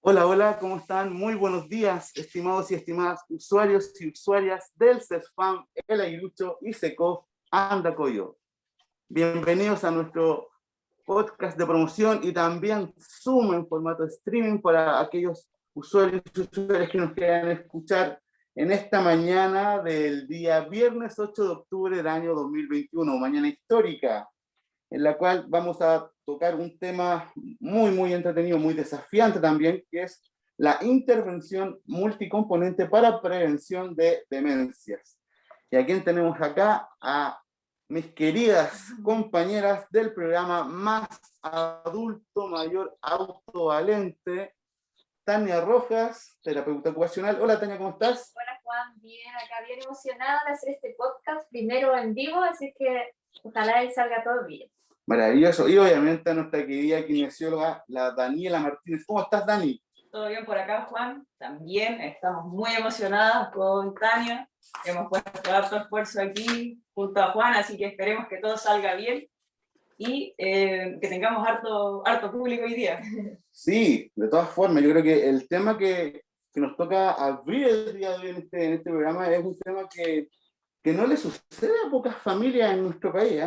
Hola, hola, ¿cómo están? Muy buenos días, estimados y estimadas usuarios y usuarias del CESFAM, El Aguilucho y SECOF Andacoyo. Bienvenidos a nuestro podcast de promoción y también Zoom en formato de streaming para aquellos usuarios y usuarias que nos quieran escuchar en esta mañana del día viernes 8 de octubre del año 2021, mañana histórica, en la cual vamos a tocar un tema muy entretenido, muy desafiante también, que es la intervención multicomponente para prevención de demencias. Y a quien tenemos acá, a mis queridas compañeras del programa Más Adulto Mayor Autovalente, Tania Rojas, terapeuta ocupacional. Hola Tania, ¿cómo estás? Hola Juan, bien, acá bien emocionada de hacer este podcast, primero en vivo, así que ojalá y salga todo bien. Maravilloso. Y obviamente a nuestra querida kinesióloga, la Daniela Martínez. ¿Cómo estás, Dani? Todo bien por acá, Juan. También estamos muy emocionadas con Tania. Hemos puesto harto esfuerzo aquí junto a Juan, así que esperemos que todo salga bien y que tengamos harto público hoy día. Sí, de todas formas, yo creo que el tema que nos toca abrir el día de hoy en este programa es un tema que no le sucede a pocas familias en nuestro país.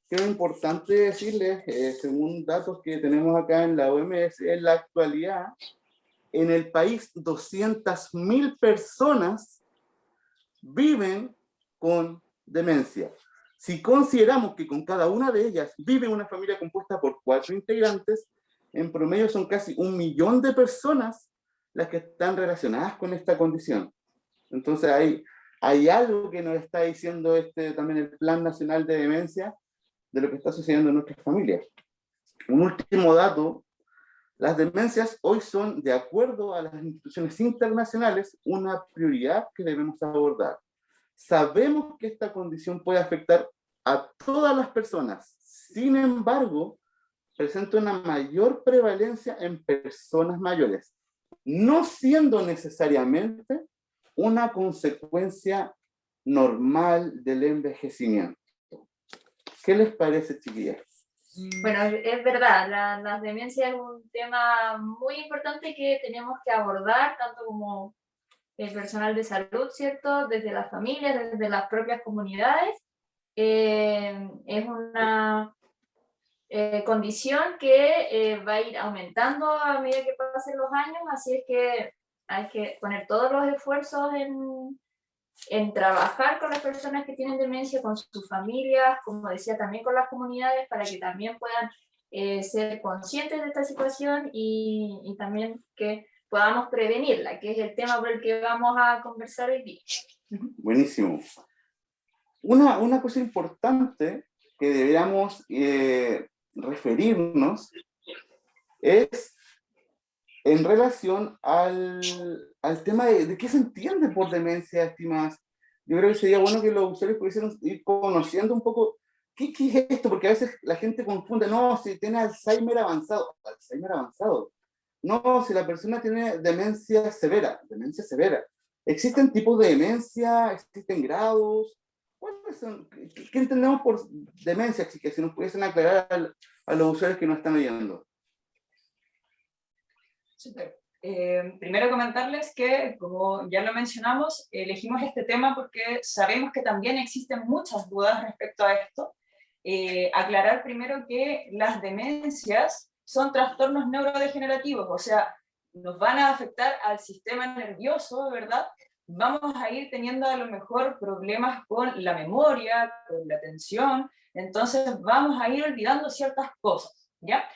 Creo importante decirles, según datos que tenemos acá en la OMS, en la actualidad, en el país 200.000 personas viven con demencia. Si consideramos que con cada una de ellas vive una familia compuesta por 4 integrantes, en promedio son casi 1 millón de personas las que están relacionadas con esta condición. Entonces hay algo que nos está diciendo también el Plan Nacional de Demencia de lo que está sucediendo en nuestras familias. Un último dato: las demencias hoy son, de acuerdo a las instituciones internacionales, una prioridad que debemos abordar. Sabemos que esta condición puede afectar a todas las personas, sin embargo, presenta una mayor prevalencia en personas mayores, no siendo necesariamente una consecuencia normal del envejecimiento. ¿Qué les parece, chiquillas? Bueno, es verdad, las demencias es un tema muy importante que tenemos que abordar, tanto como el personal de salud, ¿cierto? Desde las familias, desde las propias comunidades. Es una condición que va a ir aumentando a medida que pasen los años, así es que hay que poner todos los esfuerzos en trabajar con las personas que tienen demencia, con sus familias, como decía, también con las comunidades, para que también puedan ser conscientes de esta situación y también que podamos prevenirla, que es el tema por el que vamos a conversar hoy día. Buenísimo. Una cosa importante que deberíamos referirnos es en relación al tema de qué se entiende por demencia, estimadas. Yo creo que sería bueno que los usuarios pudiesen ir conociendo un poco qué es esto, porque a veces la gente confunde, no, si tiene Alzheimer avanzado. No, si la persona tiene demencia severa. ¿Existen tipos de demencia? ¿Existen grados? ¿Qué entendemos por demencia? Así que si nos pudiesen aclarar a los usuarios que nos están oyendo. Super. Primero comentarles que, como ya lo mencionamos, elegimos este tema porque sabemos que también existen muchas dudas respecto a esto. Aclarar primero que las demencias son trastornos neurodegenerativos, o sea, nos van a afectar al sistema nervioso, ¿verdad? Vamos a ir teniendo a lo mejor problemas con la memoria, con la atención, entonces vamos a ir olvidando ciertas cosas, ¿ya?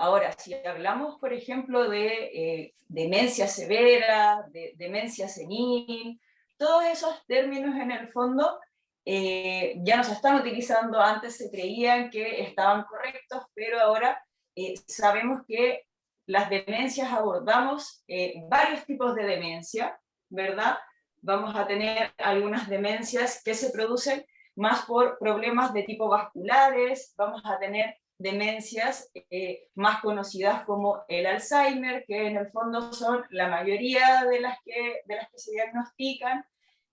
Ahora, si hablamos, por ejemplo, de demencia severa, de demencia senil, todos esos términos en el fondo ya no se están utilizando. Antes se creían que estaban correctos, pero ahora sabemos que las demencias abordamos varios tipos de demencia, ¿verdad? Vamos a tener algunas demencias que se producen más por problemas de tipo vasculares, vamos a tener demencias más conocidas como el Alzheimer, que en el fondo son la mayoría de las que se diagnostican,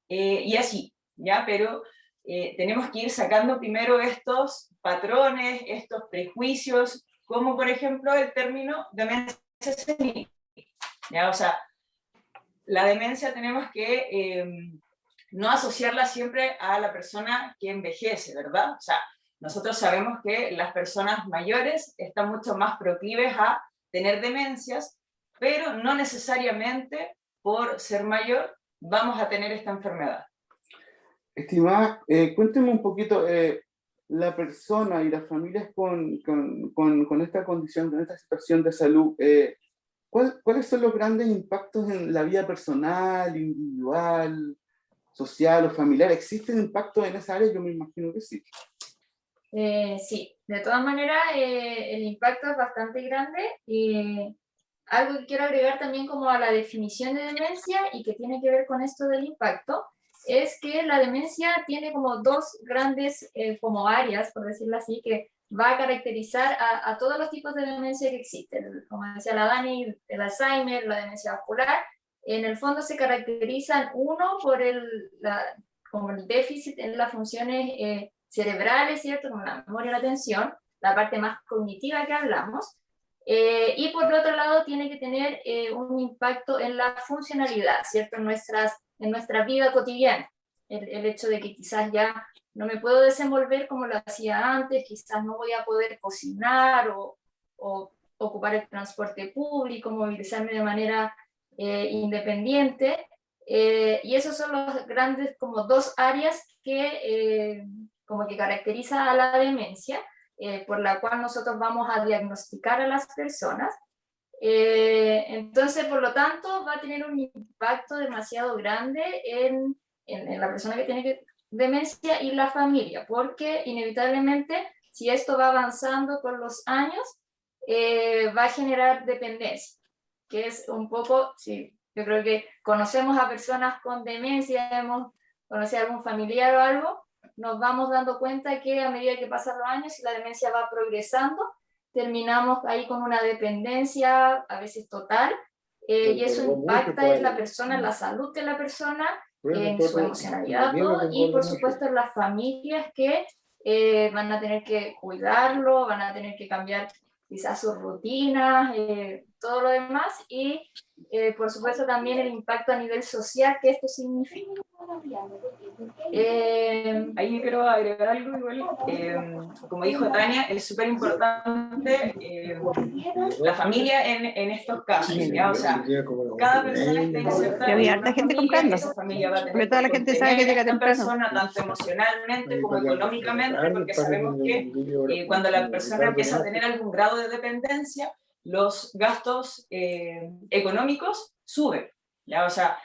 y así, ¿ya? Pero tenemos que ir sacando primero estos patrones, estos prejuicios, como por ejemplo el término demencia senil, ¿ya? O sea, la demencia tenemos que no asociarla siempre a la persona que envejece, ¿verdad? O sea, nosotros sabemos que las personas mayores están mucho más proclives a tener demencias, pero no necesariamente por ser mayor vamos a tener esta enfermedad. Estimada, cuénteme un poquito, la persona y las familias con esta condición, con esta situación de salud, ¿cuáles son los grandes impactos en la vida personal, individual, social o familiar? ¿Existen impactos en esa área? Yo me imagino que sí. Sí, de todas maneras el impacto es bastante grande. Algo que quiero agregar también como a la definición de demencia y que tiene que ver con esto del impacto, es que la demencia tiene como dos grandes como áreas, por decirlo así, que va a caracterizar a todos los tipos de demencia que existen. Como decía la Dani, el Alzheimer, la demencia vascular, en el fondo se caracterizan uno por como el déficit en las funciones cerebrales, ¿cierto? Como la memoria y la atención, la parte más cognitiva que hablamos. Y por otro lado, tiene que tener un impacto en la funcionalidad, ¿cierto? En nuestra vida cotidiana. El hecho de que quizás ya no me puedo desenvolver como lo hacía antes, quizás no voy a poder cocinar o ocupar el transporte público, movilizarme de manera independiente. Y esos son los grandes como dos áreas que como que caracteriza a la demencia. Por la cual nosotros vamos a diagnosticar a las personas. Entonces, por lo tanto, va a tener un impacto demasiado grande en la persona que tiene demencia y la familia, porque inevitablemente, si esto va avanzando con los años, va a generar dependencia, que es un poco, sí, yo creo que conocemos a personas con demencia, hemos conocido a algún familiar o algo, nos vamos dando cuenta que a medida que pasan los años y la demencia va progresando, terminamos ahí con una dependencia, a veces total, y eso impacta en la persona, en la salud de la persona, en su emocionalidad, todo, y por supuesto en las familias que van a tener que cuidarlo, van a tener que cambiar quizás sus rutinas, todo lo demás, y por supuesto también el impacto a nivel social que esto significa. Ahí quiero agregar algo igual, como dijo Tania, es súper importante la familia en estos casos, ¿ya? O sea, cada persona está insertada había en harta una gente familia, comprando, esa familia va a tener porque toda la que gente sabe que contener a llega esta temprano. persona, tanto emocionalmente como económicamente, porque sabemos que cuando la persona empieza a tener algún grado de dependencia, los gastos económicos suben, ¿ya? O sea,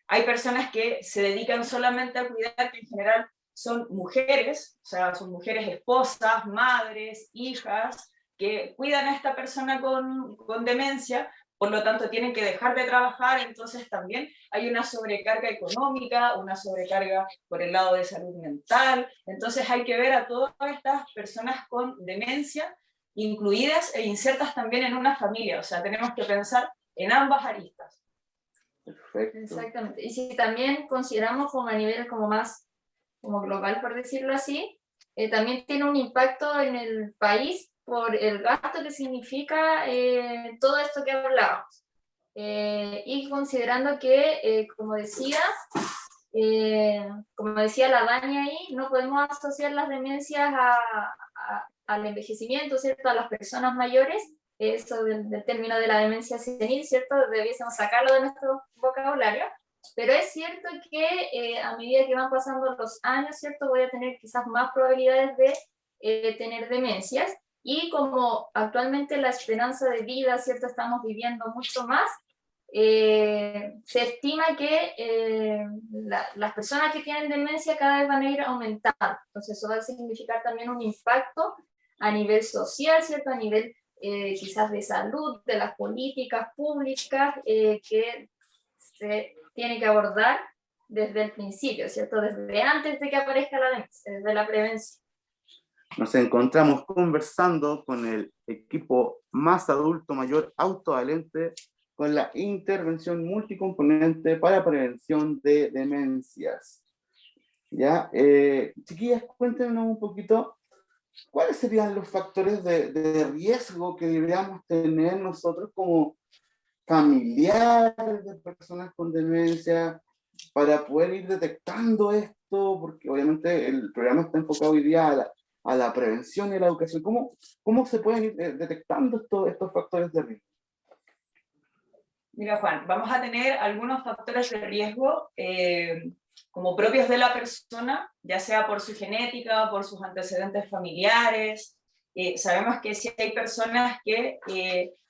hay personas que se dedican solamente a cuidar, que en general son mujeres, o sea, son mujeres esposas, madres, hijas, que cuidan a esta persona con demencia, por lo tanto tienen que dejar de trabajar, entonces también hay una sobrecarga económica, una sobrecarga por el lado de salud mental, entonces hay que ver a todas estas personas con demencia incluidas e insertas también en una familia, o sea, tenemos que pensar en ambas aristas. Perfecto. Exactamente. Y si también consideramos como a nivel como más como global, por decirlo así, también tiene un impacto en el país por el gasto que significa todo esto que hablábamos. Y considerando que, como decía la Dani ahí, no podemos asociar las demencias al envejecimiento, ¿cierto? A las personas mayores, eso del término de la demencia senil, ¿cierto? Debiésemos sacarlo de nuestro vocabulario, pero es cierto que a medida que van pasando los años, ¿cierto? Voy a tener quizás más probabilidades de tener demencias, y como actualmente la esperanza de vida, ¿cierto? Estamos viviendo mucho más, se estima que las personas que tienen demencia cada vez van a ir aumentando. Entonces eso va a significar también un impacto a nivel social, ¿cierto? A nivel quizás de salud, de las políticas públicas que se tiene que abordar desde el principio, ¿cierto? Desde antes de que aparezca la demencia, desde la prevención. Nos encontramos conversando con el equipo Más Adulto Mayor Autovalente con la intervención multicomponente para prevención de demencias. ¿Ya? Chiquillas, cuéntenos un poquito, ¿cuáles serían los factores de riesgo que deberíamos tener nosotros como familiares de personas con demencia para poder ir detectando esto? Porque obviamente el programa está enfocado hoy día a la prevención y a la educación. ¿Cómo se pueden ir detectando estos factores de riesgo? Mira, Juan, vamos a tener algunos factores de riesgo como propios de la persona, ya sea por su genética, por sus antecedentes familiares. Sabemos que si hay personas que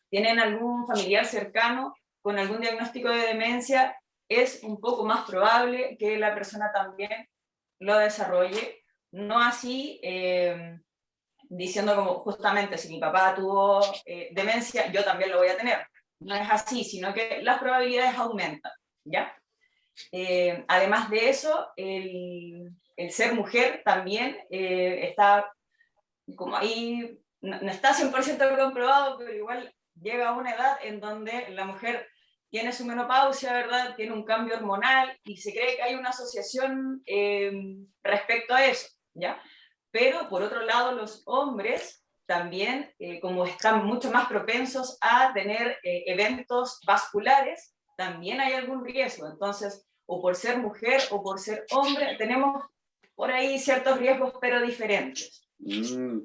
tienen algún familiar cercano con algún diagnóstico de demencia, es un poco más probable que la persona también lo desarrolle. No así diciendo como justamente si mi papá tuvo demencia, yo también lo voy a tener. No es así, sino que las probabilidades aumentan, ¿ya? Además de eso, el ser mujer también está como ahí, no está 100% comprobado, pero igual llega a una edad en donde la mujer tiene su menopausia, ¿verdad? Tiene un cambio hormonal y se cree que hay una asociación respecto a eso, ¿ya? Pero por otro lado, los hombres también, como están mucho más propensos a tener eventos vasculares, también hay algún riesgo. Entonces, o por ser mujer o por ser hombre, tenemos por ahí ciertos riesgos, pero diferentes.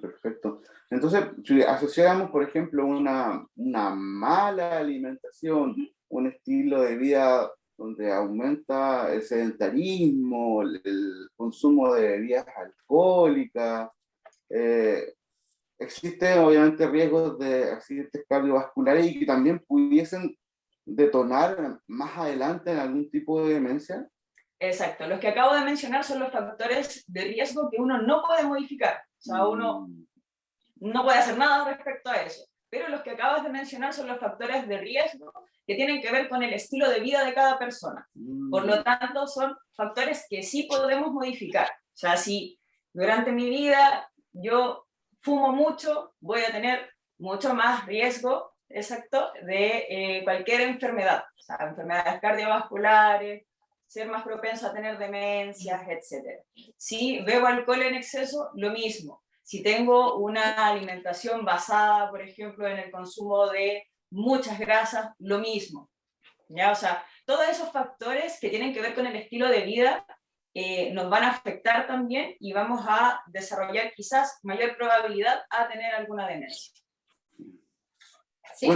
Perfecto. Entonces, si asociamos, por ejemplo, una mala alimentación, un estilo de vida donde aumenta el sedentarismo, el consumo de bebidas alcohólicas, existen obviamente riesgos de accidentes cardiovasculares y que también pudiesen detonar más adelante en algún tipo de demencia. Exacto, los que acabo de mencionar son los factores de riesgo que uno no puede modificar. O sea, uno no puede hacer nada respecto a eso. Pero los que acabas de mencionar son los factores de riesgo que tienen que ver con el estilo de vida de cada persona. Por lo tanto, son factores que sí podemos modificar. O sea, si durante mi vida yo fumo mucho, voy a tener mucho más riesgo, exacto, de cualquier enfermedad. O sea, enfermedades cardiovasculares, ser más propenso a tener demencias, etc. Si bebo alcohol en exceso, lo mismo. Si tengo una alimentación basada, por ejemplo, en el consumo de muchas grasas, lo mismo. ¿Ya? O sea, todos esos factores que tienen que ver con el estilo de vida nos van a afectar también y vamos a desarrollar quizás mayor probabilidad a tener alguna demencia. Sí,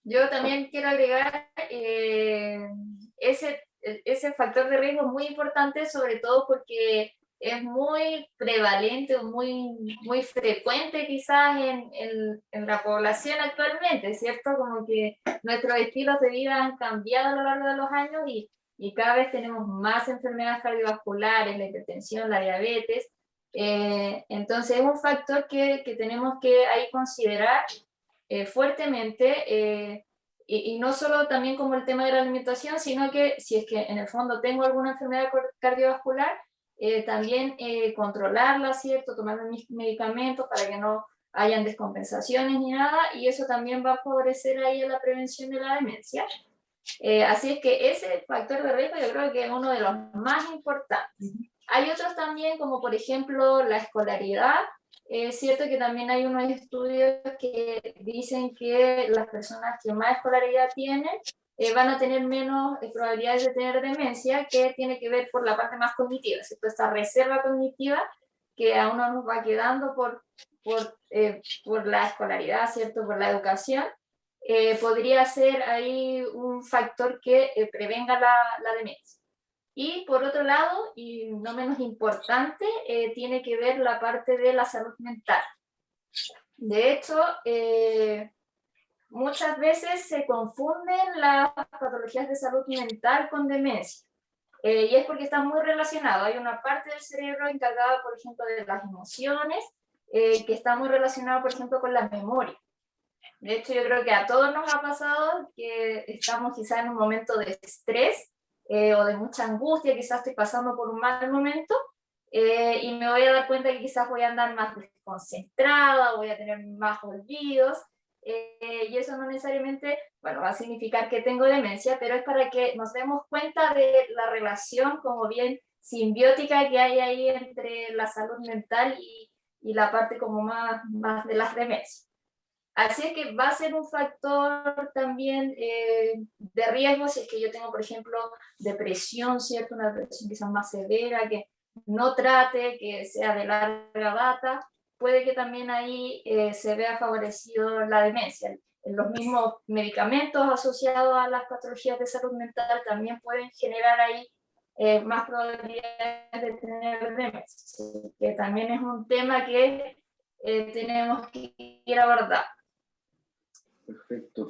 yo también quiero agregar ese factor de riesgo muy importante, sobre todo porque es muy prevalente o muy frecuente quizás en la población actualmente, ¿cierto? Como que nuestros estilos de vida han cambiado a lo largo de los años y cada vez tenemos más enfermedades cardiovasculares, la hipertensión, la diabetes. Entonces es un factor que tenemos que ahí considerar fuertemente, y no solo también como el tema de la alimentación, sino que si es que en el fondo tengo alguna enfermedad cardiovascular, también controlarla, ¿cierto? Tomar mis medicamentos para que no hayan descompensaciones ni nada, y eso también va a favorecer ahí a la prevención de la demencia. Así es que ese factor de riesgo yo creo que es uno de los más importantes. Hay otros también, como por ejemplo la escolaridad. Es cierto que también hay unos estudios que dicen que las personas que más escolaridad tienen van a tener menos probabilidades de tener demencia, que tiene que ver por la parte más cognitiva, ¿cierto? Esta reserva cognitiva que a uno nos va quedando por la escolaridad, ¿cierto? Por la educación. Podría ser ahí un factor que prevenga la demencia. Y por otro lado, y no menos importante, tiene que ver la parte de la salud mental. De hecho, muchas veces se confunden las patologías de salud mental con demencia. Y es porque están muy relacionados. Hay una parte del cerebro encargada, por ejemplo, de las emociones, que está muy relacionada, por ejemplo, con la memoria. De hecho, yo creo que a todos nos ha pasado que estamos quizás en un momento de estrés o de mucha angustia, quizás estoy pasando por un mal momento y me voy a dar cuenta que quizás voy a andar más desconcentrada, voy a tener más olvidos y eso no necesariamente, bueno, va a significar que tengo demencia, pero es para que nos demos cuenta de la relación como bien simbiótica que hay ahí entre la salud mental y la parte como más de las demencias. Así es que va a ser un factor también de riesgo si es que yo tengo, por ejemplo, depresión, ¿cierto? Una depresión quizás más severa, que no trate, que sea de larga data, puede que también ahí se vea favorecido la demencia. Los mismos medicamentos asociados a las patologías de salud mental también pueden generar ahí más probabilidades de tener demencia. Así que también es un tema que tenemos que ir a abordar. Perfecto.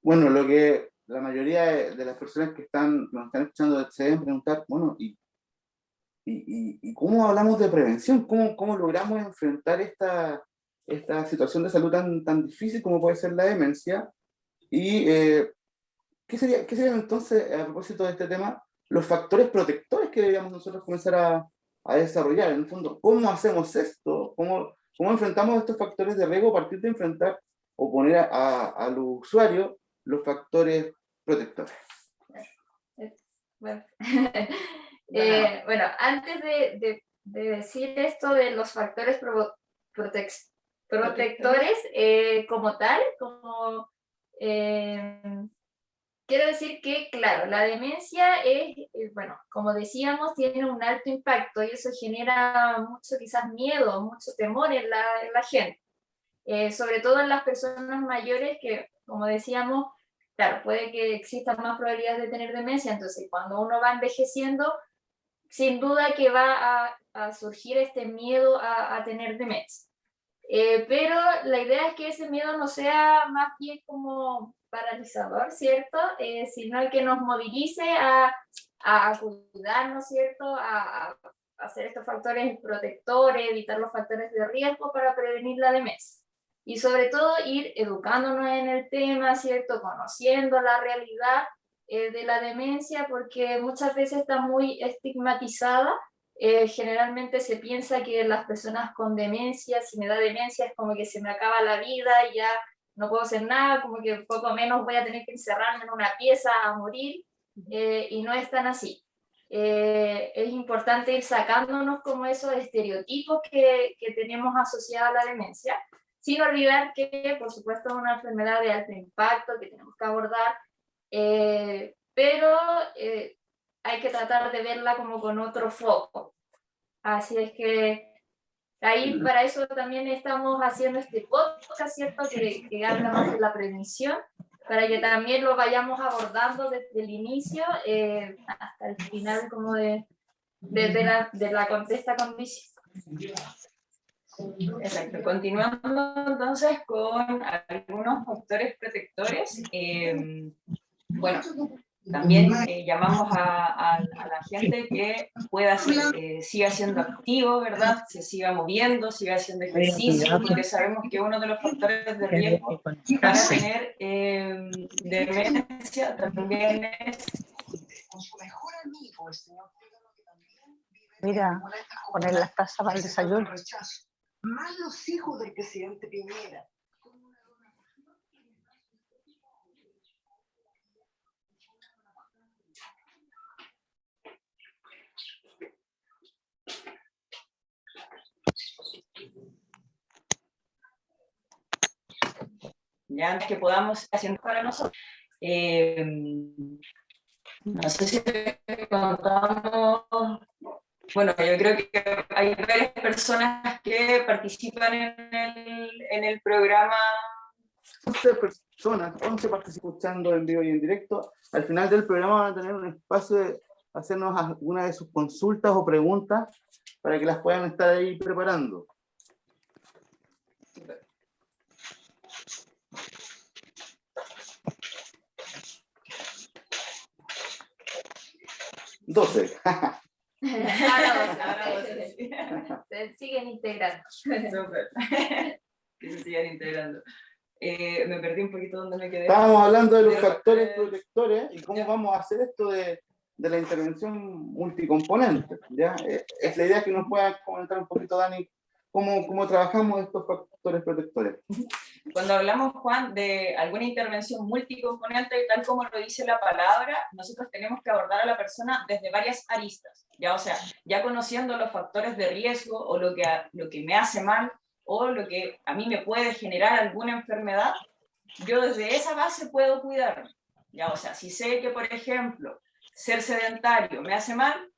Bueno, lo que la mayoría de las personas que nos están escuchando se deben preguntar, bueno, ¿y cómo hablamos de prevención? ¿Cómo logramos enfrentar esta situación de salud tan difícil como puede ser la demencia? ¿Y qué serían entonces, a propósito de este tema, los factores protectores que deberíamos nosotros comenzar a desarrollar? En el fondo, ¿cómo hacemos esto? ¿Cómo enfrentamos estos factores de riesgo a partir de enfrentar o poner al usuario los factores protectores? Bueno, bueno, antes de decir esto de los factores protectores como tal, quiero decir que, claro, la demencia es, bueno, como decíamos, tiene un alto impacto y eso genera mucho quizás miedo, mucho temor en la gente. Sobre todo en las personas mayores que, como decíamos, claro, puede que existan más probabilidades de tener demencia, entonces cuando uno va envejeciendo, sin duda que va a surgir este miedo a tener demencia. Pero la idea es que ese miedo no sea más bien como paralizador, ¿cierto? Sino que nos movilice a cuidarnos, ¿cierto? A hacer estos factores protectores, evitar los factores de riesgo para prevenir la demencia. Y sobre todo ir educándonos en el tema, ¿cierto? Conociendo la realidad de la demencia, porque muchas veces está muy estigmatizada. Generalmente se piensa que las personas con demencia, si me da demencia es como que se me acaba la vida y ya no puedo hacer nada, como que poco menos voy a tener que encerrarme en una pieza a morir, y no es tan así. Es importante ir sacándonos como esos estereotipos que tenemos asociados a la demencia, sin olvidar que, por supuesto, es una enfermedad de alto impacto que tenemos que abordar, pero hay que tratar de verla como con otro foco. Así es que ahí para eso también estamos haciendo este podcast, ¿cierto? Que habla más de la prevención, para que también lo vayamos abordando desde el inicio hasta el final como de la contesta condición. Exacto. Continuando entonces con algunos factores protectores. Bueno, también llamamos a la gente que pueda siga siendo activo, ¿verdad? Se siga moviendo, siga haciendo ejercicio, porque sabemos que uno de los factores de riesgo para tener demencia también es... Mira, poner las tazas para el desayuno. Más los hijos del presidente Piñera. Ya antes que podamos haciendo para nosotros. No sé si contamos. Bueno, yo creo que hay varias personas que participan en el programa. 11 personas, 11 participan escuchando en vivo y en directo. Al final del programa van a tener un espacio de hacernos alguna de sus consultas o preguntas para que las puedan estar ahí preparando. ¿12? Ahora se siguen integrando. Súper. Que se sigan integrando. Me perdí un poquito donde me quedé. Estábamos hablando de los factores protectores y cómo vamos a hacer esto de la intervención multicomponente. ¿Ya? Es la idea que nos pueda comentar un poquito, Dani, cómo trabajamos estos factores protectores. Cuando hablamos, Juan, de alguna intervención multicomponente, tal como lo dice la palabra, nosotros tenemos que abordar a la persona desde varias aristas, ¿ya? O sea, ya conociendo los factores de riesgo o lo que me hace mal, o lo que a mí me puede generar alguna enfermedad, yo desde esa base puedo cuidarme. ¿Ya? O sea, si sé que, por ejemplo, ser sedentario me hace mal,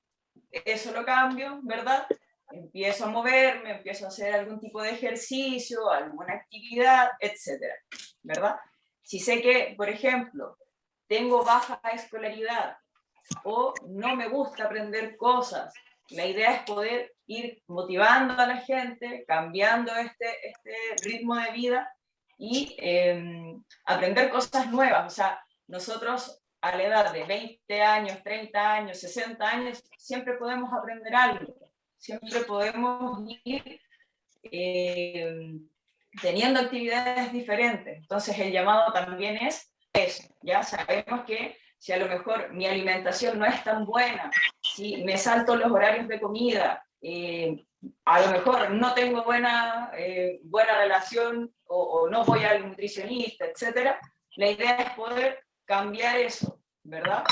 eso lo cambio, ¿verdad? Empiezo a moverme, empiezo a hacer algún tipo de ejercicio, alguna actividad, etcétera, ¿verdad? Si sé que, por ejemplo, tengo baja escolaridad o no me gusta aprender cosas, la idea es poder ir motivando a la gente, cambiando este ritmo de vida y aprender cosas nuevas. O sea, nosotros a la edad de 20 años, 30 años, 60 años, siempre podemos aprender algo, siempre podemos ir teniendo actividades diferentes. Entonces el llamado también es eso, ya sabemos que si a lo mejor mi alimentación no es tan buena, si me salto los horarios de comida, a lo mejor no tengo buena relación o no voy al nutricionista, etc. La idea es poder cambiar eso, ¿verdad?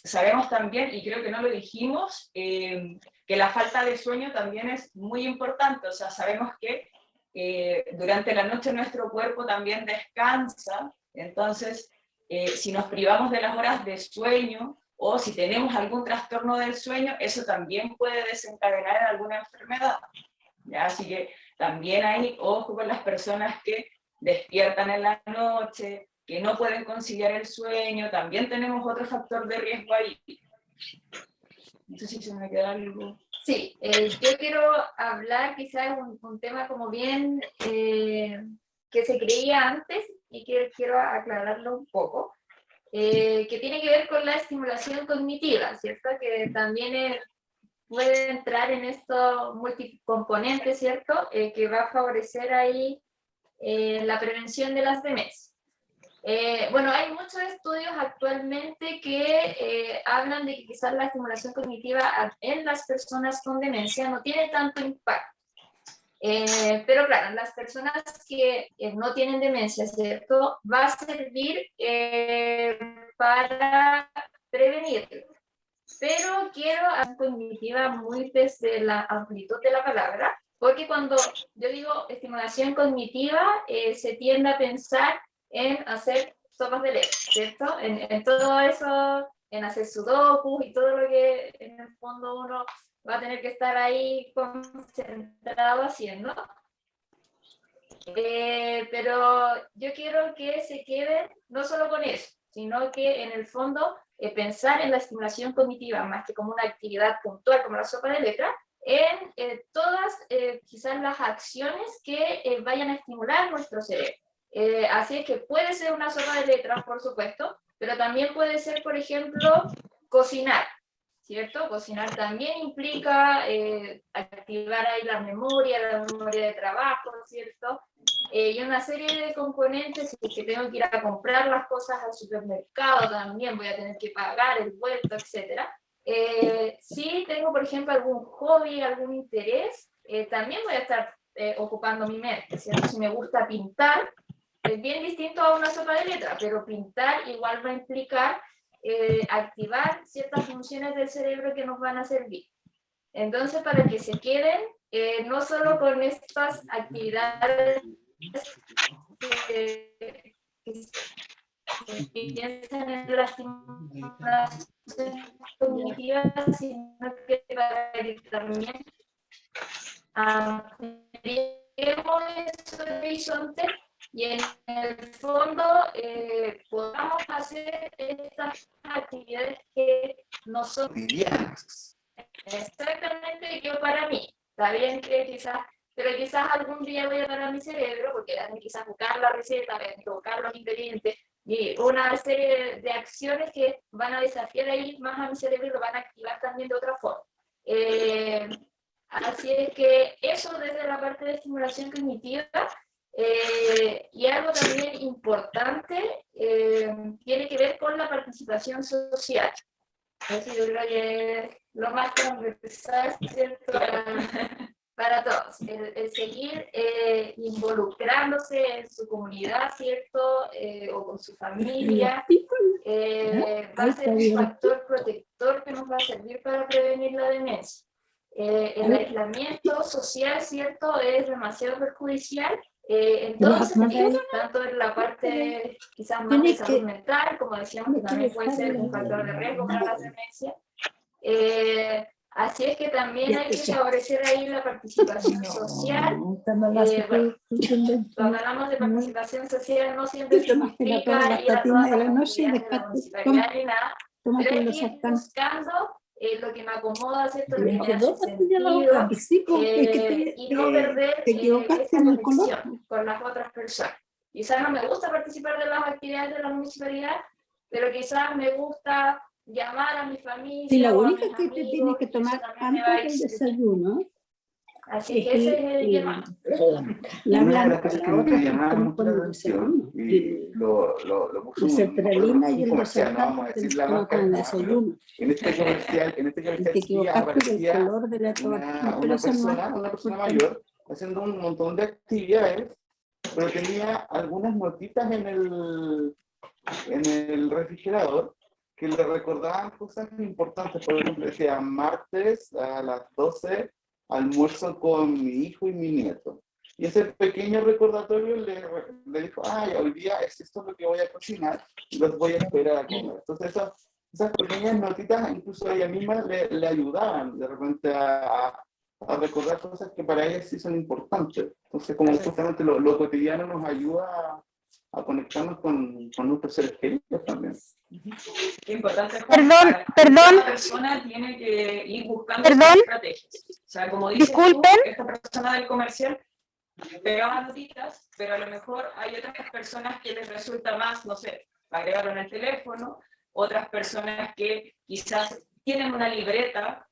Sabemos también, y creo que no lo dijimos, que la falta de sueño también es muy importante. O sea, sabemos que durante la noche nuestro cuerpo también descansa, entonces si nos privamos de las horas de sueño o si tenemos algún trastorno del sueño, eso también puede desencadenar en alguna enfermedad, ¿ya? Así que también hay ojo con las personas que despiertan en la noche, que no pueden conciliar el sueño, también tenemos otro factor de riesgo ahí. No sé si se me queda algo. Sí, yo quiero hablar quizás un tema como bien que se creía antes y que quiero aclararlo un poco, que tiene que ver con la estimulación cognitiva, ¿cierto? Que también puede entrar en estos multicomponentes, ¿cierto? Que va a favorecer ahí la prevención de las demencias. Bueno, hay muchos estudios actualmente que hablan de que quizás la estimulación cognitiva en las personas con demencia no tiene tanto impacto. Pero claro, en las personas que no tienen demencia, ¿cierto? Va a servir para prevenirlo. Pero quiero hacer cognitiva muy desde la amplitud de la palabra, porque cuando yo digo estimulación cognitiva, se tiende a pensar en hacer sopas de leche, ¿cierto? En todo eso, en hacer sudokus y todo lo que en el fondo uno va a tener que estar ahí concentrado haciendo. Pero yo quiero que se queden no solo con eso, sino que en el fondo pensar en la estimulación cognitiva más que como una actividad puntual como la sopa de letras, en todas quizás las acciones que vayan a estimular nuestro cerebro. Así es que puede ser una sopa de letras, por supuesto, pero también puede ser, por ejemplo, cocinar, ¿cierto? Cocinar también implica activar ahí la memoria de trabajo, ¿cierto? Y una serie de componentes, y que tengo que ir a comprar las cosas al supermercado también, voy a tener que pagar el vuelto, etc. Si tengo, por ejemplo, algún hobby, algún interés, también voy a estar ocupando mi mente, ¿cierto? Si me gusta pintar, es bien distinto a una sopa de letras, pero pintar igual va a implicar activar ciertas funciones del cerebro que nos van a servir. Entonces, para que se queden, no solo con estas actividades que se piensan en la estimulación cognitiva, sino que para que también ampliemos ese horizonte y en el fondo podamos hacer estas actividades que no son Cotidianas. exactamente yo para mí. Está bien que quizás, pero quizás algún día voy a dar a mi cerebro, porque voy a quizás buscar la receta, voy a buscar los ingredientes, y una serie de acciones que van a desafiar ahí más a mi cerebro y lo van a activar también de otra forma. Así es que eso desde la parte de estimulación cognitiva. Y algo también importante tiene que ver con la participación social. Eso yo creo que es lo más transversal, ¿cierto? Para todos. El seguir involucrándose en su comunidad, ¿cierto? O con su familia, va a ser un factor protector que nos va a servir para prevenir la demencia. el aislamiento social, ¿cierto?, es demasiado perjudicial en todo sentido, tanto en la parte quizás más de salud mental, como decíamos, que también puede ser un factor de riesgo para la demencia. Así es que también hay que favorecer ahí la participación social. Bueno, cuando hablamos de participación social no siempre significa ir a todas las actividades de la municipalidad ni nada, pero hay que ir buscando lo que me acomoda, ¿cierto? Lo que me hace sentido, y no perder esa conexión con las otras personas. Quizás no me gusta participar de las actividades de la municipalidad, pero quizás me gusta llamar a mi familia. Sí, la o a única mis que te amigos, tienes que y eso tomar también me va a antes del ir. desayuno Así que ese es el llamado. la Una de las blanca, cosas que la me otra que llamaba estamos mucho con la el atención, desayuno. y lo puso La sertralina y un el comercial, no losartán vamos a decir tenemos la que marca, con el nada, pero desayuno. en este comercial Y te sí equivocaste del aparecía color de la torta, pero una esa no es persona importante. mayor haciendo un montón de actividades, pero tenía algunas notitas en el refrigerador que le recordaban cosas importantes. Por ejemplo, decía martes a las 12, almuerzo con mi hijo y mi nieto. Y ese pequeño recordatorio le dijo, hoy día es esto lo que voy a cocinar y los voy a esperar a comer. Entonces esas pequeñas notitas incluso a ella misma le ayudaban de repente a recordar cosas que para ella sí son importantes. Entonces, como justamente lo cotidiano nos ayuda a conectarnos con nuestros seres queridos también. Qué importante, Perdón, cada persona tiene que ir buscando sus estrategias. O sea, como dices tú, esta persona del comercial pegaba notitas, pero a lo mejor hay otras personas que les resulta más, no sé, agregarlo en el teléfono, otras personas que quizás tienen una libreta.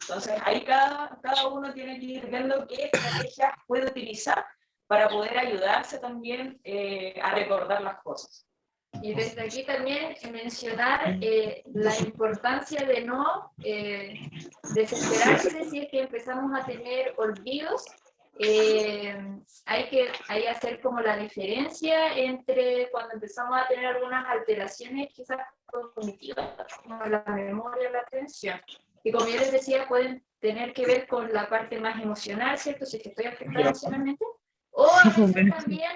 Entonces ahí cada uno tiene que ir viendo qué estrategias puede utilizar para poder ayudarse también a recordar las cosas. Y desde aquí también mencionar la importancia de no desesperarse si es que empezamos a tener olvidos. Hay que hacer como la diferencia entre cuando empezamos a tener algunas alteraciones quizás cognitivas, como la memoria, la atención, que como yo les decía pueden tener que ver con la parte más emocional, ¿cierto? Si es que estoy afectada emocionalmente. O a veces también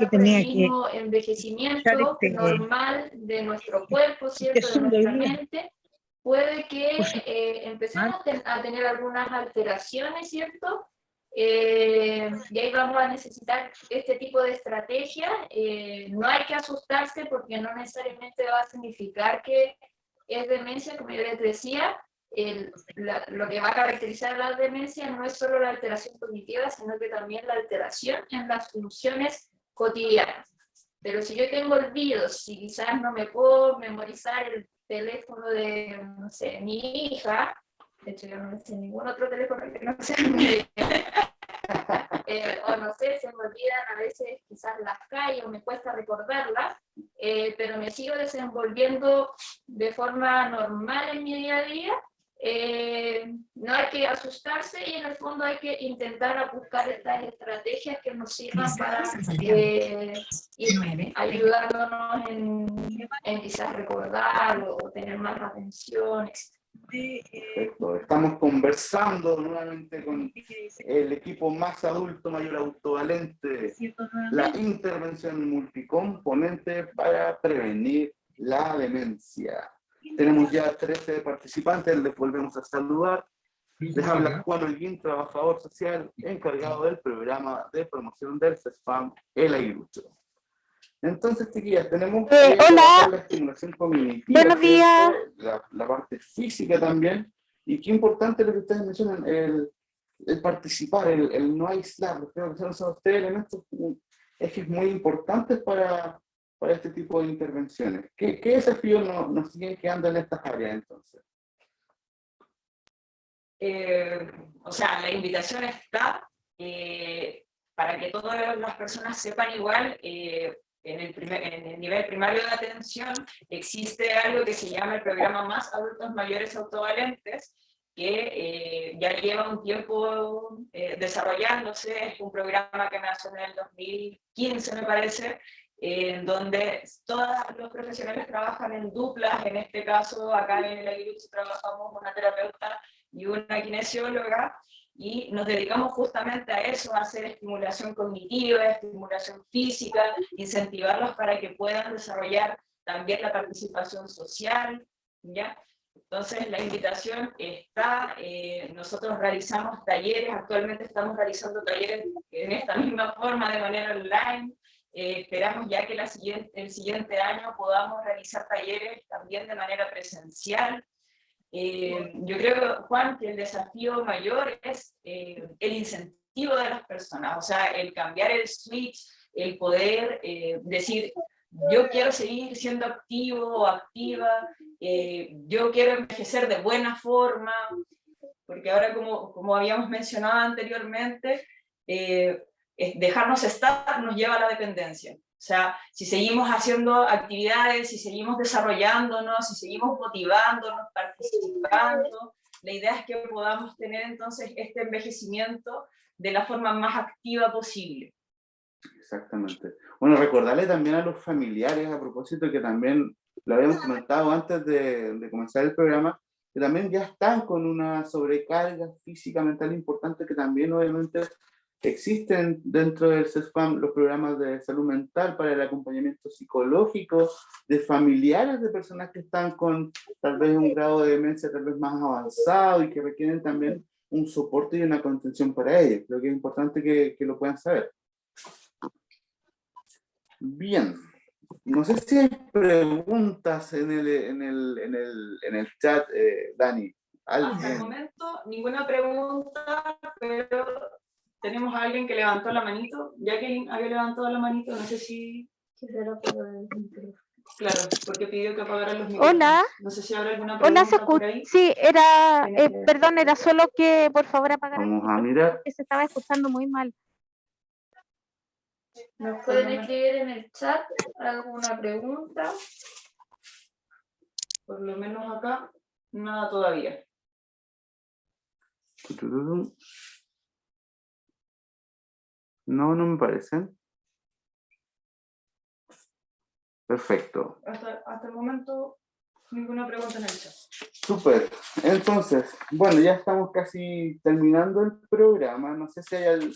por el mismo envejecimiento normal de nuestro cuerpo, ¿cierto? De nuestra mente, puede que empecemos a tener algunas alteraciones, ¿cierto? Y ahí vamos a necesitar este tipo de estrategia. No hay que asustarse porque no necesariamente va a significar que es demencia, como yo les decía. Lo que va a caracterizar la demencia no es solo la alteración cognitiva, sino que también la alteración en las funciones cotidianas. Pero si yo tengo olvidos, si quizás no me puedo memorizar el teléfono de, no sé, mi hija, de hecho yo no sé ningún otro teléfono que no sea mi o no sé, se me olvidan a veces quizás las calles o me cuesta recordarlas, pero me sigo desenvolviendo de forma normal en mi día a día. No hay que asustarse y en el fondo hay que intentar buscar estas estrategias que nos sirvan para ir ayudándonos en quizás recordar o tener más atención, etc. Perfecto. Estamos conversando nuevamente con el equipo más adulto, mayor autovalente, la intervención multicomponente para prevenir la demencia. Tenemos ya 13 participantes, les volvemos a saludar. Les habla Juan Holguín, trabajador social encargado del programa de promoción del CESFAM El Aguilucho. Entonces, chiquillas, tenemos que trabajar la estimulación cognitiva, Buenos días. la parte física también, y qué importante lo que ustedes mencionan, el participar, el no aislar. Creo que son esos tres elementos ejes muy importantes para este tipo de intervenciones. ¿Qué desafíos nos siguen quedando en estas áreas entonces? O sea, la invitación está para que todas las personas sepan igual. En el nivel primario de atención existe algo que se llama el programa Más Adultos Mayores Autovalentes, que ya lleva un tiempo desarrollándose. Es un programa que nació en el 2015, me parece, donde todos los profesionales trabajan en duplas. En este caso, acá en el Aguilucho trabajamos una terapeuta y una kinesióloga, y nos dedicamos justamente a eso, a hacer estimulación cognitiva, estimulación física, incentivarlos para que puedan desarrollar también la participación social, ¿ya? Entonces la invitación está, nosotros realizamos talleres, actualmente estamos realizando talleres en esta misma forma de manera online, esperamos ya que el siguiente año podamos realizar talleres también de manera presencial. Yo creo, Juan, que el desafío mayor es el incentivo de las personas, o sea, el cambiar el switch, el poder decir, yo quiero seguir siendo activo o activa, yo quiero envejecer de buena forma, porque ahora, como habíamos mencionado anteriormente, dejarnos estar nos lleva a la dependencia. O sea, si seguimos haciendo actividades, si seguimos desarrollándonos, si seguimos motivándonos, participando, la idea es que podamos tener entonces este envejecimiento de la forma más activa posible. Exactamente. Bueno, recordarle también a los familiares, a propósito, que también lo habíamos comentado antes de comenzar el programa, que también ya están con una sobrecarga física, mental importante, que también obviamente existen dentro del CESFAM los programas de salud mental para el acompañamiento psicológico de familiares de personas que están con tal vez un grado de demencia tal vez más avanzado y que requieren también un soporte y una contención para ellos. Creo que es importante que lo puedan saber. Bien, no sé si hay preguntas en el chat, Dani. Hasta el momento, ninguna pregunta, pero tenemos a alguien que levantó la manito. Jacqueline había levantado la manito, no sé si... Claro, porque pidió que apagaran los micrófonos. Hola. No sé si habrá alguna Hola, pregunta por ahí. sí, era, perdón, era solo que por favor apagaran Vamos a mirar. porque se estaba escuchando muy mal. ¿Nos pueden escribir en el chat alguna pregunta? Por lo menos acá, nada todavía. No, no me parecen. Perfecto. Hasta el momento, ninguna pregunta en el chat. Súper. Entonces, bueno, ya estamos casi terminando el programa. No sé si hay algo...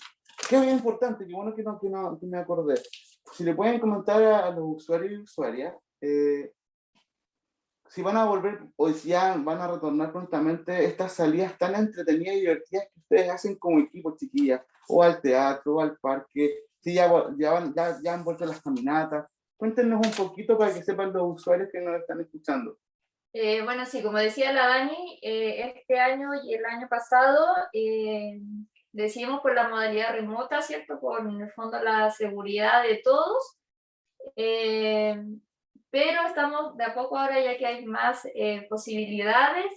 Qué bien importante, qué bueno que me acordé. Si le pueden comentar a los usuarios y usuarias, si van a volver, o si ya van a retornar prontamente estas salidas tan entretenidas y divertidas que ustedes hacen como equipo, chiquillas, o al teatro, o al parque, si ya han vuelto las caminatas. Cuéntenos un poquito para que sepan los usuarios que nos están escuchando. Bueno, sí, como decía la Dani, este año y el año pasado decidimos por la modalidad remota, ¿cierto? Por, en el fondo, la seguridad de todos. Pero estamos de a poco ahora, ya que hay más posibilidades,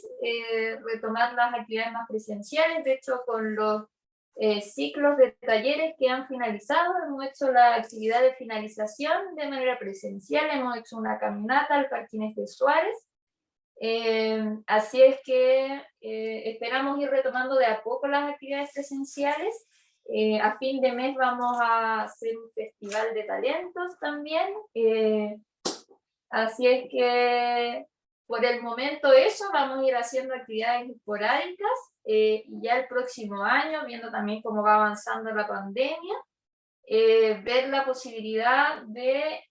retomar las actividades más presenciales. De hecho, con los ciclos de talleres que han finalizado, hemos hecho la actividad de finalización de manera presencial, hemos hecho una caminata al Parque de Suárez. Así es que esperamos ir retomando de a poco las actividades presenciales. A fin de mes vamos a hacer un festival de talentos también. Así es que por el momento eso, vamos a ir haciendo actividades esporádicas y ya el próximo año, viendo también cómo va avanzando la pandemia, ver la posibilidad de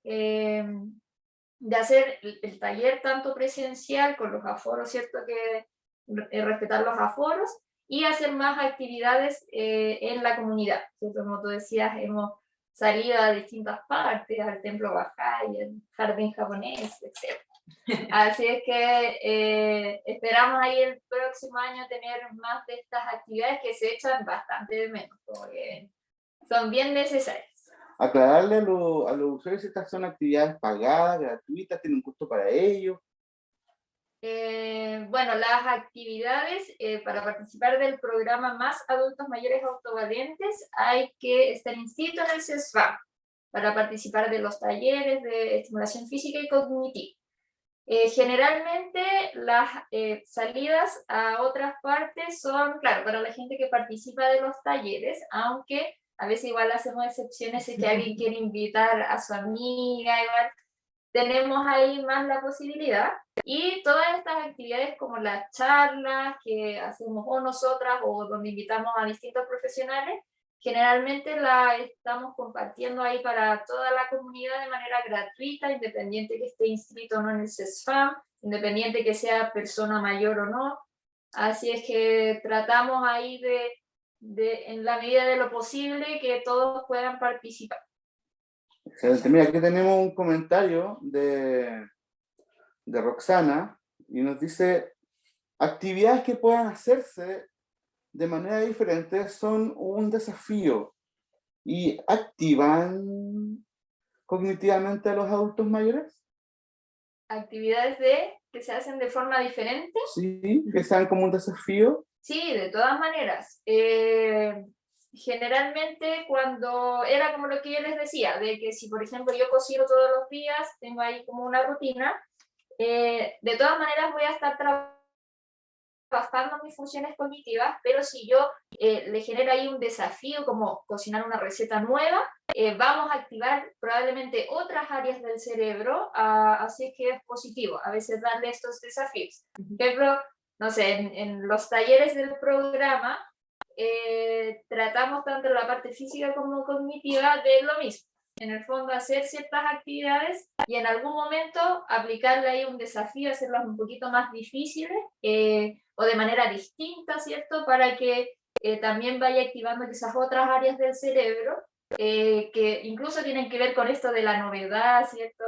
hacer el taller tanto presencial con los aforos, ¿cierto? Que respetar los aforos y hacer más actividades en la comunidad, ¿cierto? Como tú decías, hemos salido a distintas partes, al templo Bajay, al jardín japonés, etc. Así es que esperamos ahí el próximo año tener más de estas actividades que se echan bastante de menos, porque son bien necesarias. Aclararle a los usuarios si estas son actividades pagadas, gratuitas, tienen un costo para ellos. Bueno, las actividades para participar del programa Más Adultos Mayores Autovalentes hay que estar inscrito en el CESFAM para participar de los talleres de estimulación física y cognitiva. Generalmente las salidas a otras partes son, claro, para la gente que participa de los talleres, aunque a veces igual hacemos excepciones si que alguien quiere invitar a su amiga, igual tenemos ahí más la posibilidad. Y todas estas actividades como las charlas que hacemos o nosotras o donde invitamos a distintos profesionales, generalmente la estamos compartiendo ahí para toda la comunidad de manera gratuita, independiente que esté inscrito o no en el CESFAM, independiente que sea persona mayor o no. Así es que tratamos ahí en la medida de lo posible, que todos puedan participar. Excelente. Mira, aquí tenemos un comentario de Roxana y nos dice: actividades que puedan hacerse de manera diferente son un desafío y activan cognitivamente a los adultos mayores. Actividades que se hacen de forma diferente. Sí, que sean como un desafío. Sí, de todas maneras. Generalmente cuando era como lo que yo les decía, de que si por ejemplo yo cocino todos los días, tengo ahí como una rutina, de todas maneras voy a estar trabajando mis funciones cognitivas, pero si yo le genero ahí un desafío como cocinar una receta nueva, vamos a activar probablemente otras áreas del cerebro, así que es positivo a veces darle estos desafíos. Por ejemplo, no sé, en los talleres del programa tratamos tanto la parte física como cognitiva de lo mismo. En el fondo, hacer ciertas actividades y en algún momento aplicarle ahí un desafío, hacerlas un poquito más difíciles o de manera distinta, ¿cierto? Para que también vaya activando quizás otras áreas del cerebro que incluso tienen que ver con esto de la novedad, ¿cierto?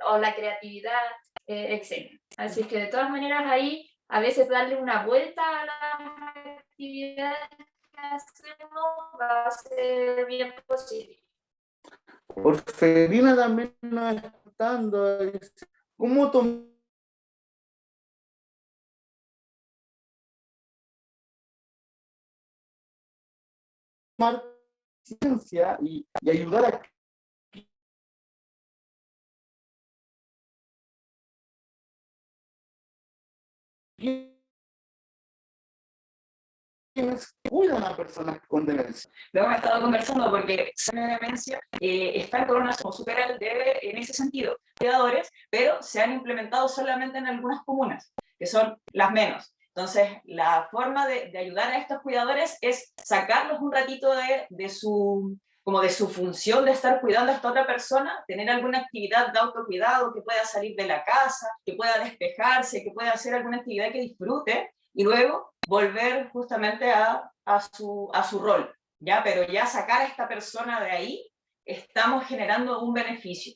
O la creatividad, etc. Así que de todas maneras ahí a veces darle una vuelta a las actividades que hacemos va a ser bien posible. Orfelina también nos está contando cómo tomar ciencia y ayudar a quienes cuidan a personas con demencia. Lo hemos estado conversando porque la demencia está con una superal en ese sentido, cuidadores, pero se han implementado solamente en algunas comunas, que son las menos. Entonces, la forma de ayudar a estos cuidadores es sacarlos un ratito de su función de estar cuidando a esta otra persona, tener alguna actividad de autocuidado, que pueda salir de la casa, que pueda despejarse, que pueda hacer alguna actividad que disfrute, y luego volver justamente a su rol, ¿ya? Pero ya sacar a esta persona de ahí, estamos generando un beneficio,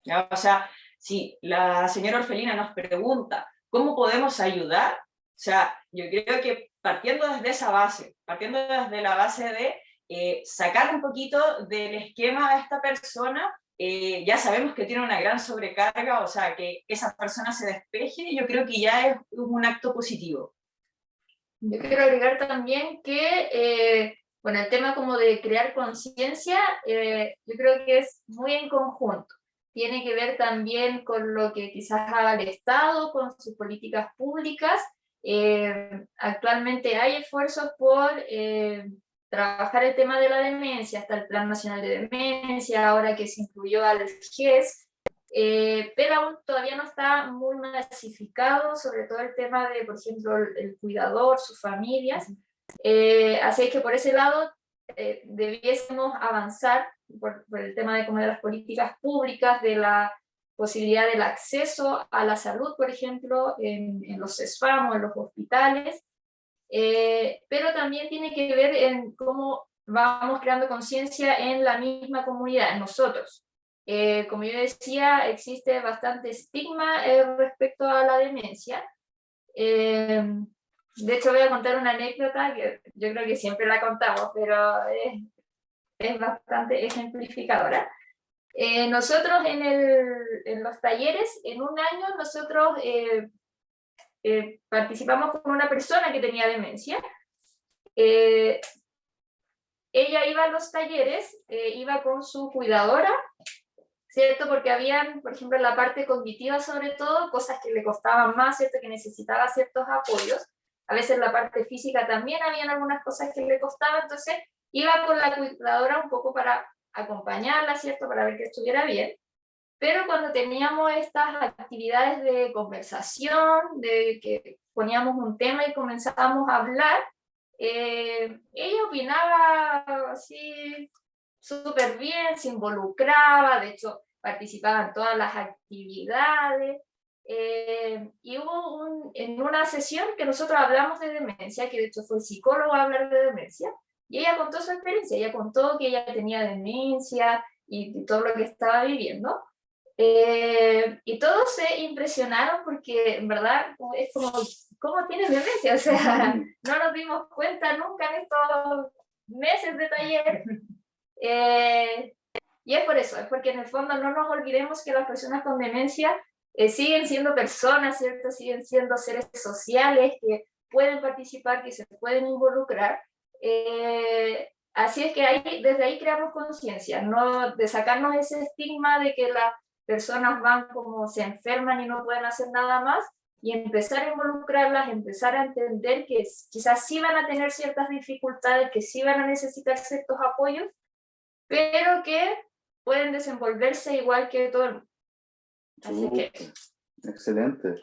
¿ya? O sea, si la señora Orfelina nos pregunta cómo podemos ayudar, o sea, yo creo que partiendo desde esa base, partiendo desde la base de sacar un poquito del esquema a esta persona, ya sabemos que tiene una gran sobrecarga, o sea, que esa persona se despeje, yo creo que ya es un acto positivo. Yo quiero agregar también que, bueno, el tema como de crear conciencia, yo creo que es muy en conjunto. Tiene que ver también con lo que quizás haga el Estado, con sus políticas públicas. Actualmente hay esfuerzos por trabajar el tema de la demencia, hasta el Plan Nacional de Demencia, ahora que se incluyó al GES, pero aún todavía no está muy masificado, sobre todo el tema de, por ejemplo, el cuidador, sus familias. Así que por ese lado debiésemos avanzar por el tema de las políticas públicas, de la posibilidad del acceso a la salud, por ejemplo, en los CESFAM o en los hospitales, pero también tiene que ver en cómo vamos creando conciencia en la misma comunidad, en nosotros. Como yo decía, existe bastante estigma respecto a la demencia. De hecho, voy a contar una anécdota que yo creo que siempre la contamos, pero es bastante ejemplificadora. Nosotros en los talleres, en un año, nosotros participamos con una persona que tenía demencia. Ella iba a los talleres, iba con su cuidadora, ¿cierto? Porque habían, por ejemplo, en la parte cognitiva sobre todo, cosas que le costaban más, ¿cierto? Que necesitaba ciertos apoyos. A veces en la parte física también habían algunas cosas que le costaban, entonces iba con la cuidadora un poco para acompañarla, ¿cierto? Para ver que estuviera bien. pero cuando teníamos estas actividades de conversación, de que poníamos un tema y comenzábamos a hablar, ella opinaba así súper bien, se involucraba, de hecho participaba en todas las actividades. Y hubo en una sesión que nosotros hablamos de demencia, que de hecho fue el psicólogo a hablar de demencia, y ella contó su experiencia, ella contó que ella tenía demencia y todo lo que estaba viviendo. Y todos se impresionaron porque en verdad es como, ¿cómo tienes demencia? O sea, no nos dimos cuenta nunca en estos meses de taller. Y es por eso, es porque en el fondo no nos olvidemos que las personas con demencia siguen siendo personas, ¿cierto? Siguen siendo seres sociales que pueden participar, que se pueden involucrar. Así es que desde ahí creamos conciencia, no de sacarnos ese estigma de que las personas van como se enferman y no pueden hacer nada más, y empezar a involucrarlas, empezar a entender que quizás sí van a tener ciertas dificultades, que sí van a necesitar ciertos apoyos, pero que pueden desenvolverse igual que todo el mundo. Así que... Excelente.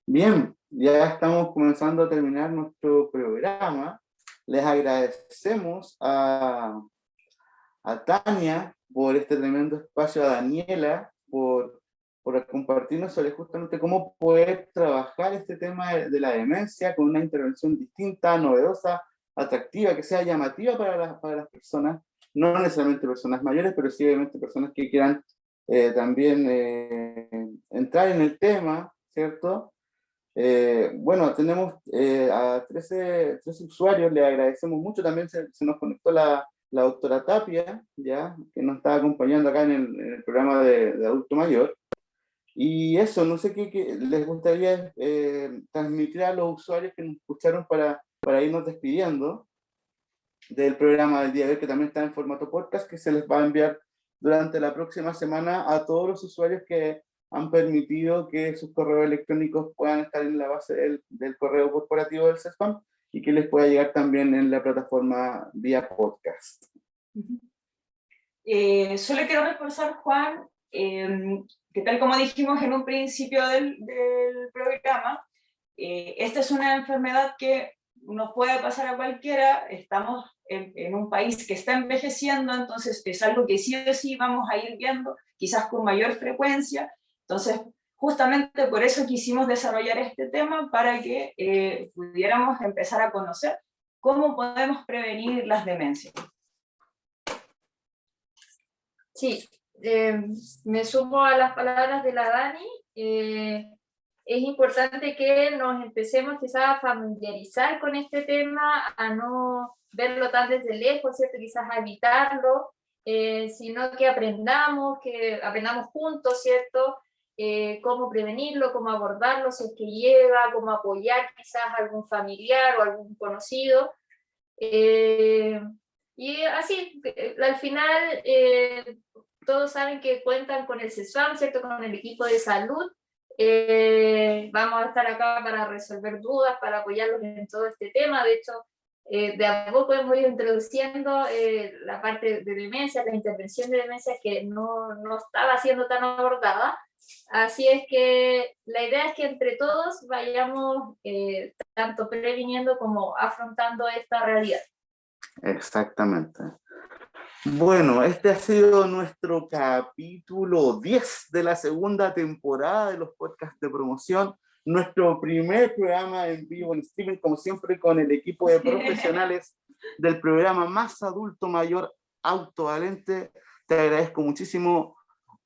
Bien, ya estamos comenzando a terminar nuestro programa. Les agradecemos a Tania por este tremendo espacio, a Daniela por compartirnos sobre justamente cómo poder trabajar este tema de la demencia con una intervención distinta, novedosa, atractiva, que sea llamativa para las personas, no necesariamente personas mayores, pero sí obviamente personas que quieran también entrar en el tema, ¿cierto? Bueno, tenemos a 13 usuarios, le agradecemos mucho, también se nos conectó la doctora Tapia, ya, que nos está acompañando acá en el programa de adulto mayor. Y eso, no sé qué les gustaría transmitir a los usuarios que nos escucharon para irnos despidiendo del programa del día de hoy, que también está en formato podcast, que se les va a enviar durante la próxima semana a todos los usuarios que han permitido que sus correos electrónicos puedan estar en la base del correo corporativo del CESFAM y que les pueda llegar también en la plataforma vía podcast. Solo quiero reforzar, Juan, que tal como dijimos en un principio del programa, esta es una enfermedad que nos puede pasar a cualquiera. Estamos en un país que está envejeciendo, entonces es algo que sí o sí vamos a ir viendo, quizás con mayor frecuencia. Entonces, justamente por eso quisimos desarrollar este tema, para que pudiéramos empezar a conocer cómo podemos prevenir las demencias. Sí, me sumo a las palabras de la Dani. Es importante que nos empecemos quizás a familiarizar con este tema, a no verlo tan desde lejos, ¿cierto? Quizás a evitarlo, sino que aprendamos juntos, ¿cierto? Cómo prevenirlo, cómo abordarlo, si es que llega, cómo apoyar quizás a algún familiar o algún conocido. Y así, al final, todos saben que cuentan con el CESFAM, ¿cierto? Con el equipo de salud. Vamos a estar acá para resolver dudas, para apoyarlos en todo este tema. De hecho, de a poco hemos ido introduciendo la parte de demencia, la intervención de demencia que no estaba siendo tan abordada. Así es que la idea es que entre todos vayamos tanto previniendo como afrontando esta realidad. Exactamente. Bueno, este ha sido nuestro capítulo 10 de la segunda temporada de los podcasts de promoción. Nuestro primer programa en vivo en streaming, como siempre, con el equipo de profesionales del programa Más Adulto Mayor Autovalente. Te agradezco muchísimo,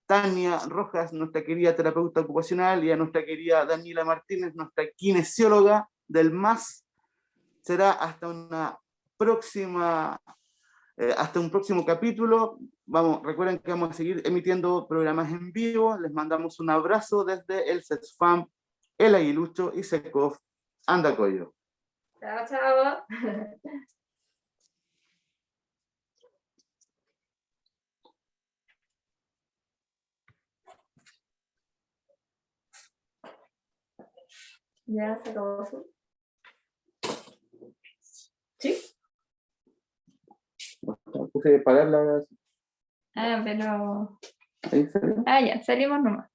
Tania Rojas, nuestra querida terapeuta ocupacional, y a nuestra querida Daniela Martínez, nuestra kinesióloga del MAS. Será hasta un próximo capítulo. Recuerden que vamos a seguir emitiendo programas en vivo. Les mandamos un abrazo desde el CESFAM, El Aguilucho y SECOF Andacollo. Chao, chao. Ya se acabó. ¿Sí? Puse de parar la... Pero... Ahí salió. Ah, ya, salimos nomás.